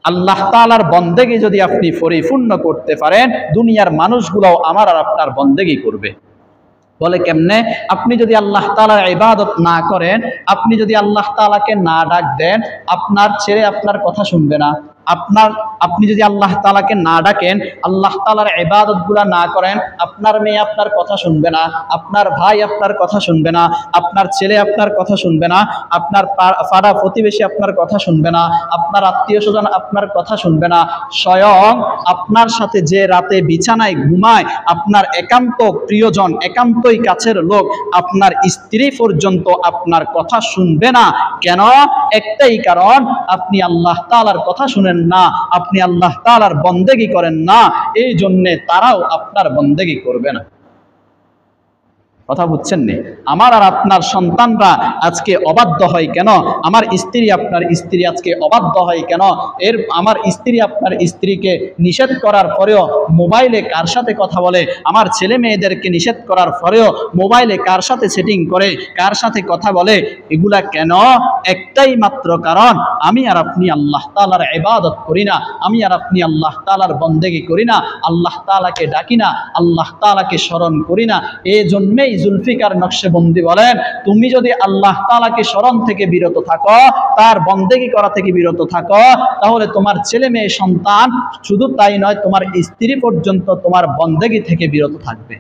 আল্লাহ তাআলার বন্দেগী যদি আপনি পরিপূর্ণ করতে পারেন, দুনিয়ার মানুষগুলোও আমার আর আপনার বন্দেগী করবে। বলে কেমনে? আপনি যদি আল্লাহ তাআলার ইবাদত না করেন, আপনি যদি আল্লাহ তাআলাকে না ডাক দেন, আপনার ছেলে আপনার কথা শুনবে না। আপনি যদি আল্লাহ তাআলাকে না ডাকেন, আল্লাহ তাআলার ইবাদতগুলো না করেন, আপনার মেয়ে আপনার কথা শুনবে না, আপনার ভাই আপনার কথা শুনবে না, আপনার ছেলে আপনার কথা শুনবে না, আপনার পাড়া প্রতিবেশী আপনার কথা শুনবে না, আপনার আত্মীয়স্বজন আপনার কথা শুনবে না। স্বয়ং আপনার সাথে যে রাতে বিছানায় ঘুমায়, আপনার একান্ত প্রিয়জন, একান্তই কাছের লোক, আপনার স্ত্রী পর্যন্ত আপনার কথা শুনবে না। কেন? একটাই কারণ, আপনি আল্লাহ তাআলার কথা শুনেন না, আপনি আল্লাহ তাআলার বন্দেগী করেন না, এই জন্যে তারাও আপনার বন্দেগী করবে না। কথা বুঝছেন নি? আমার আর আপনার সন্তানরা আজকে অবাধ্য হয় কেন? আমার স্ত্রী আপনার স্ত্রী আজকে অবাধ্য হয় কেন? আমার স্ত্রী আপনার স্ত্রীকে নিষেধ করার পরেও মোবাইলে কার সাথে কথা বলে, আমার ছেলে মেয়েদেরকে নিষেধ করার পরেও মোবাইলে কার সাথে সেটিং করে, কার সাথে কথা বলে, এগুলা কেন? একটাই মাত্র কারণ, আমি আর আপনি আল্লাহ তাআলার ইবাদত করি না, আমি আর আপনি আল্লাহ তাআলার বন্দেগী করি না, আল্লাহ তাআলাকে ডাকি না, আল্লাহ তাআলাকে স্মরণ করি না। এই জন্যই জুলফিকার নকশবন্দি বলেন, তুমি যদি আল্লাহ তাআলাকে স্মরণ থেকে বিরত থাকো, তার বন্দেগী করা থেকে বিরত থাকো, তাহলে তোমার ছেলে মেয়ে সন্তান, শুধু তাই নয়, তোমার স্ত্রী পর্যন্ত তোমার বন্দেগী থেকে বিরত থাকবে।